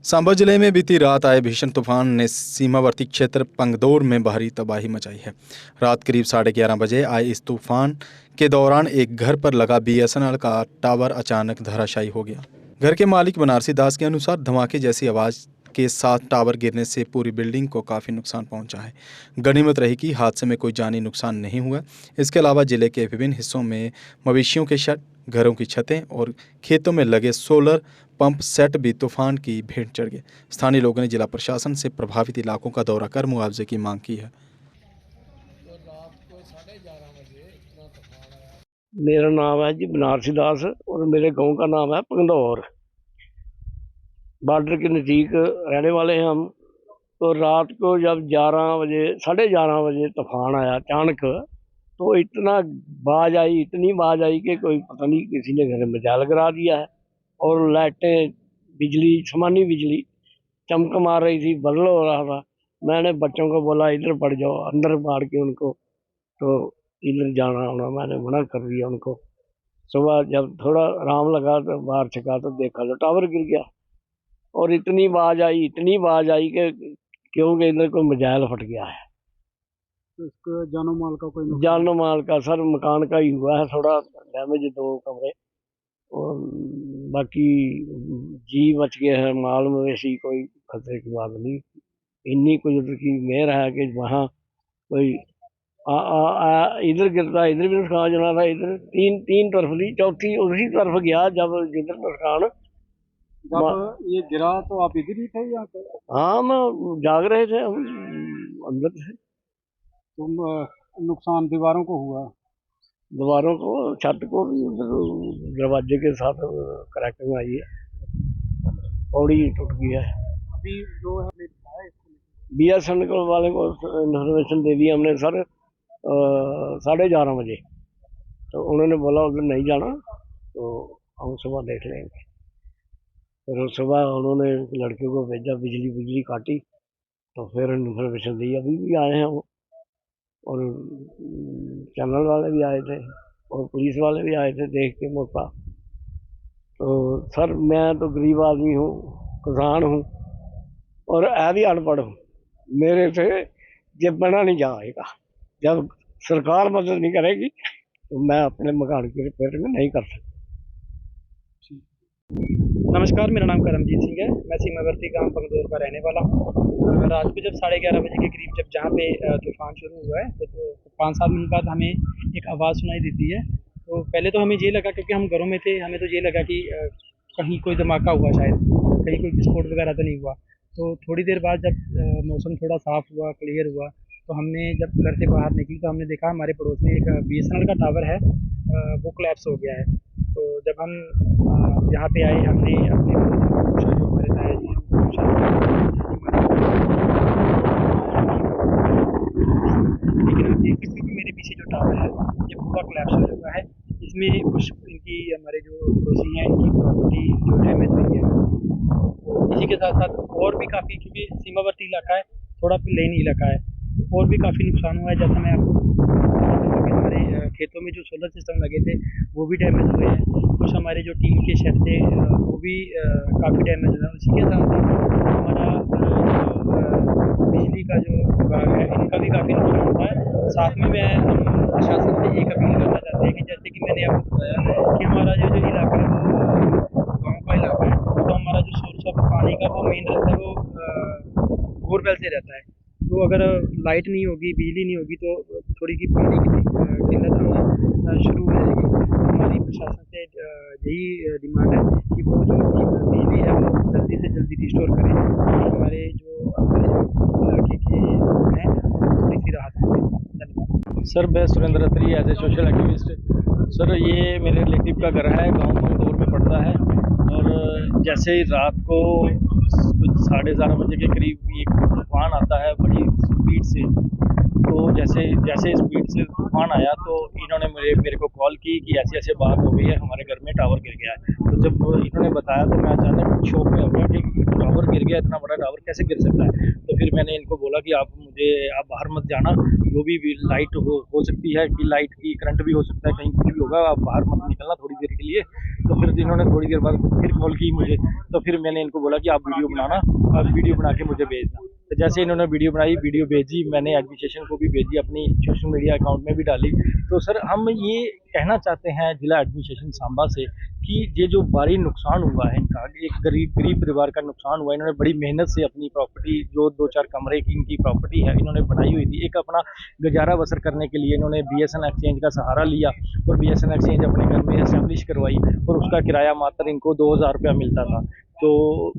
सांबा जिले में बीती रात आए भीषण तूफान ने सीमावर्ती क्षेत्र पंगदौर में भारी तबाही मचाई है। रात करीब 11:30 बजे आए इस तूफान के दौरान एक घर पर लगा बीएसएनएल का टावर अचानक धराशायी हो गया। घर के मालिक बनारसी दास के अनुसार धमाके जैसी आवाज के साथ टावर गिरने से पूरी बिल्डिंग को काफ़ी नुकसान पहुंचा है। गनीमत रही कि हादसे में कोई जानी नुकसान नहीं हुआ। इसके अलावा जिले के विभिन्न हिस्सों में मवेशियों के शेड, घरों की छतें और खेतों में लगे सोलर पंप सेट भी तूफान की भेंट चढ़ गए। स्थानीय लोगों ने जिला प्रशासन से प्रभावित इलाकों का दौरा कर मुआवजे की मांग की है। मेरा नाम है जी बनारसी दास और मेरे गांव का नाम है पंगदौर। बॉर्डर के नज़दीक रहने वाले हैं हम। तो रात को जब 11 बजे 11:30 बजे तूफान आया अचानक, तो इतना बाज आई, इतनी बाज आई कि कोई पता नहीं किसी ने घर में जाल गिरा दिया है। और लाइटें, बिजली, आसमानी बिजली चमक मार रही थी, बदल हो रहा था। मैंने बच्चों को बोला इधर पड़ जाओ, अंदर मार के उनको, तो इधर जाना होना मैंने मना कर दिया उनको। सुबह जब थोड़ा आराम लगा तो बाहर छका तो देखा तो टावर गिर गया। और इतनी आवाज आई कि क्योंकि इधर कोई मिसाइल फट गया है। तो इसको जानो माल का कोई जानो माल का सर मकान का ही हुआ है, थोड़ा डैमेज 2 कमरे, और बाकी जी बच गए हैं, माल मवेशी कोई खतरे की बात नहीं। इन्नी कुदरत की मेहर है कि वहाँ कोई इधर गिरता इधर भी नुकसान जना था। इधर तीन तरफ ली, चौथी उसी तरफ गया जब जिधर नुकसान। जब ये गिरा तो आप इधर ही थे यहाँ पे? हाँ, मैं जाग रहे थे, हम अंदर थे। तो नुकसान दीवारों को हुआ? दीवारों को, छत को भी, उधर दरवाजे के साथ क्रैकिंग आई है, पौड़ी टूट गई है। अभी जो है बीएसएनएल वाले को इन्फॉर्मेशन दे दी हमने सर 11:30 बजे। तो उन्होंने बोला उधर नहीं जाना, तो हम सुबह देख लेंगे। फिर सुबह उन्होंने लड़के को भेजा, बिजली काटी, तो फिर इन्फॉर्मेशन दी। अभी भी आए हैं वो, और चैनल वाले भी आए थे और पुलिस वाले भी आए थे देख के मौका। तो सर मैं तो गरीब आदमी हूँ, किसान हूँ और भी अनपढ़ हूँ। मेरे से ये बना नहीं जाएगा। जब सरकार मदद नहीं करेगी तो मैं अपने मकान की रिपेयरिंग नहीं कर सकता। नमस्कार, मेरा नाम करमजीत सिंह है। मैं सीमावर्ती गांव पंगदौर का रहने वाला हूँ। रात को जब 11:30 बजे के करीब जब जहाँ पे तूफान शुरू हुआ है तो 5-7 मिनट बाद हमें एक आवाज़ सुनाई देती है। तो पहले तो हमें ये लगा, क्योंकि हम घरों में थे, हमें तो ये लगा कि कहीं कोई धमाका हुआ, शायद कहीं कोई विस्फोट वगैरह तो नहीं हुआ। तो थोड़ी देर बाद जब मौसम थोड़ा साफ़ हुआ, क्लियर हुआ, तो हमने जब घर से बाहर निकली तो हमने देखा हमारे पड़ोस में एक बीएसएनएल का टावर है, वो कोलैप्स हो गया है। तो जब हम यहाँ पे आए, हमने अपने जो हमारे ताया जी हैं उनको पूछा, लेकिन आप देख सकते हैं कि मेरे पीछे जो टावर है ये पूरा कोलैप्स हो चुका है। इसमें कुछ इनकी, हमारे जो पड़ोसी हैं, इनकी प्रॉपर्टी जो डैमेज हुई है। तो इसी के साथ साथ और भी काफ़ी, क्योंकि सीमावर्ती इलाका है, थोड़ा प्लेन इलाका है, और भी काफ़ी नुकसान हुआ है। जैसा मैं आपको हमारे खेतों में जो सोलर सिस्टम लगे थे वो भी डैमेज हुए हैं। कुछ हमारे जो टीम के शेड थे वो भी काफ़ी डैमेज हुए हैं। उसी के साथ साथ हमारा बिजली का जो विभाग है, इनका भी काफ़ी नुकसान हुआ है। साथ में हम प्रशासन से एक अपील करना चाहते हैं कि जैसे कि मैंने आपको बताया कि हमारा जो इलाका है वो गाँव का इलाका है, तो हमारा जो सोर्स ऑफ पानी का वो मेन रहता है, वो बोरवेल से रहता है। तो अगर लाइट नहीं होगी, बिजली नहीं होगी, तो थोड़ी की पानी की किल्लत आना शुरू हो जाएगी। तो हमारी प्रशासन से यही डिमांड है कि वो जो बिजली है वो जल्दी से जल्दी रिस्टोर करें, ताकि हमारे जो इलाके के लोग हैं थोड़ी सी राहत मिले। धन्यवाद। सर, मैं Surender Atri, as a social activist. Sir, ये मेरे रिलेटिव का घर है, गांव पंगदौर में पड़ता है। और जैसे ही रात को कुछ 11:30 बजे के करीब एक तूफान आता है बड़ी स्पीड से। तो जैसे स्पीड से तूफान आया तो इन्होंने मेरे को कॉल की कि ऐसे बात हो गई है, हमारे घर में टावर गिर गया है। तो जब इन्होंने बताया तो मैं अचानक शॉक में हो गया कि टावर गिर गया, इतना बड़ा टावर कैसे गिर सकता है। तो फिर मैंने इनको बोला कि आप बाहर मत जाना, जो भी लाइट हो सकती है कि लाइट की करंट भी हो सकता है, कहीं कुछ भी होगा, आप बाहर मत निकलना थोड़ी देर के लिए। तो फिर इन्होंने थोड़ी देर बाद फिर कॉल की मुझे, तो फिर मैंने इनको बोला कि आप वीडियो बनाना, आप वीडियो बना के मुझे भेजना। तो जैसे इन्होंने वीडियो बनाई, वीडियो भेजी, मैंने एडमिनिस्ट्रेशन को भी भेजी, अपनी सोशल मीडिया अकाउंट में भी डाली। तो सर हम ये कहना चाहते हैं जिला एडमिनिस्ट्रेशन सांबा से कि ये जो भारी नुकसान हुआ है इनका, एक गरीब परिवार का नुकसान हुआ, इन्होंने बड़ी मेहनत से अपनी प्रॉपर्टी, जो 2-4 कमरे की इनकी प्रॉपर्टी है, इन्होंने बनाई हुई थी, एक अपना गुजारा बसर करने के लिए इन्होंने BSN एक्सचेंज का सहारा लिया और BSN एक्सचेंज अपने घर में एस्टेब्लिश करवाई और उसका किराया मात्र इनको 2000 रुपया मिलता था। तो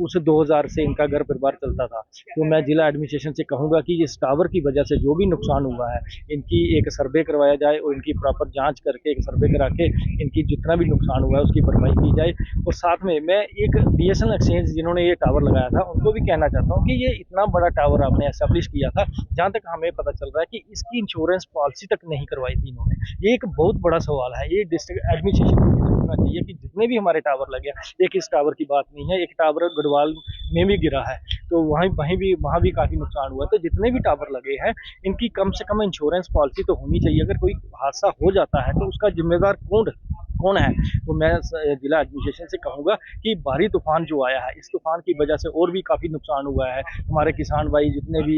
उस 2000 से इनका घर परिवार चलता था। तो मैं जिला एडमिनिस्ट्रेशन से कहूँगा कि इस टावर की वजह से जो भी नुकसान हुआ है, इनकी एक सर्वे करवाया जाए और इनकी प्रॉपर जांच करके एक सर्वे करा के इनकी जितना भी नुकसान हुआ है उसकी भरपाई की जाए। और साथ में मैं एक BSN एक्सचेंज जिन्होंने ये टावर लगाया था उनको भी कहना चाहता हूँ कि ये इतना बड़ा टावर आपने एस्टेब्लिश किया था, जहाँ तक हमें पता चल रहा है कि इसकी इंश्योरेंस पॉलिसी तक नहीं करवाई थी इन्होंने। ये एक बहुत बड़ा सवाल है, ये डिस्ट्रिक्ट एडमिनिस्ट्रेशन को सोचना चाहिए कि जितने भी हमारे टावर लगे, एक इस टावर की बात नहीं है, एक टावर गढ़वाल में भी गिरा है, तो वहाँ भी काफ़ी नुकसान हुआ। तो जितने भी टावर लगे हैं इनकी कम से कम इंश्योरेंस पॉलिसी तो होनी चाहिए। अगर कोई हादसा हो जाता है तो उसका जिम्मेदार कौन है। तो मैं जिला एडमिनिस्ट्रेशन से कहूँगा कि भारी तूफान जो आया है, इस तूफान की वजह से और भी काफ़ी नुकसान हुआ है। हमारे किसान भाई जितने भी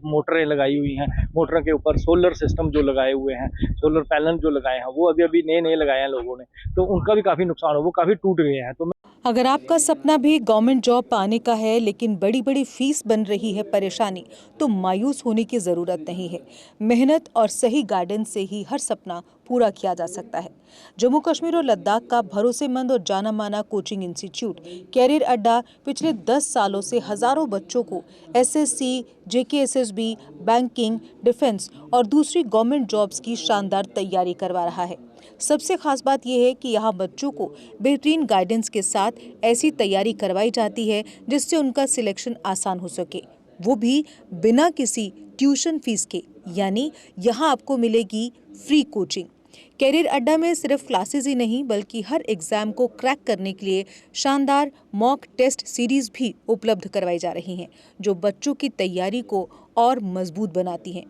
मोटरें लगाई हुई हैं, मोटर के ऊपर सोलर सिस्टम जो लगाए हुए हैं, सोलर पैनल जो लगाए हैं, वो अभी नए लगाए हैं लोगों ने, तो उनका भी काफ़ी नुकसान हो, वो काफ़ी टूट गए हैं। तो अगर आपका सपना भी गवर्नमेंट जॉब पाने का है लेकिन बड़ी बड़ी फीस बन रही है परेशानी, तो मायूस होने की ज़रूरत नहीं है। मेहनत और सही गाइडेंस से ही हर सपना पूरा किया जा सकता है। जम्मू कश्मीर और लद्दाख का भरोसेमंद और जाना माना कोचिंग इंस्टीट्यूट कैरियर अड्डा पिछले 10 सालों से हजारों बच्चों को SSC, JKSSB, बैंकिंग, डिफेंस और दूसरी गवर्नमेंट जॉब्स की शानदार तैयारी करवा रहा है। सबसे खास बात यह है कि यहाँ बच्चों को बेहतरीन गाइडेंस के साथ ऐसी तैयारी करवाई जाती है जिससे उनका सिलेक्शन आसान हो सके, वो भी बिना किसी ट्यूशन फीस के। यानी यहाँ आपको मिलेगी फ्री कोचिंग। कैरियर अड्डा में सिर्फ क्लासेस ही नहीं बल्कि हर एग्जाम को क्रैक करने के लिए शानदार मॉक टेस्ट सीरीज भी उपलब्ध करवाई जा रही हैं, जो बच्चों की तैयारी को और मजबूत बनाती हैं।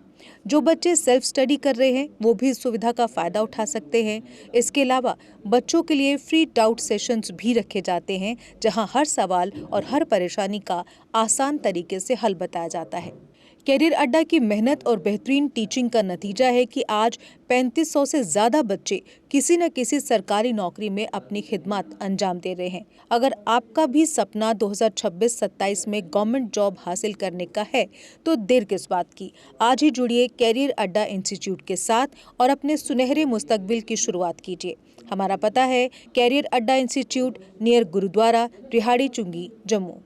जो बच्चे सेल्फ स्टडी कर रहे हैं वो भी इस सुविधा का फ़ायदा उठा सकते हैं। इसके अलावा बच्चों के लिए फ्री डाउट सेशंस भी रखे जाते हैं, जहां हर सवाल और हर परेशानी का आसान तरीके से हल बताया जाता है। कैरियर अड्डा की मेहनत और बेहतरीन टीचिंग का नतीजा है कि आज 3500 से ज़्यादा बच्चे किसी न किसी सरकारी नौकरी में अपनी खिदमत अंजाम दे रहे हैं। अगर आपका भी सपना 2026-27 में गवर्नमेंट जॉब हासिल करने का है तो देर किस बात की। आज ही जुड़िए कैरियर अड्डा इंस्टीट्यूट के साथ और अपने सुनहरे मुस्तकबिल की शुरुआत कीजिए। हमारा पता है कैरियर अड्डा इंस्टीट्यूट, नियर गुरुद्वारा, रिहाड़ी चुंगी, जम्मू।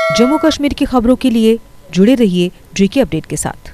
जम्मू कश्मीर की खबरों के लिए जुड़े रहिए JK अपडेट के साथ।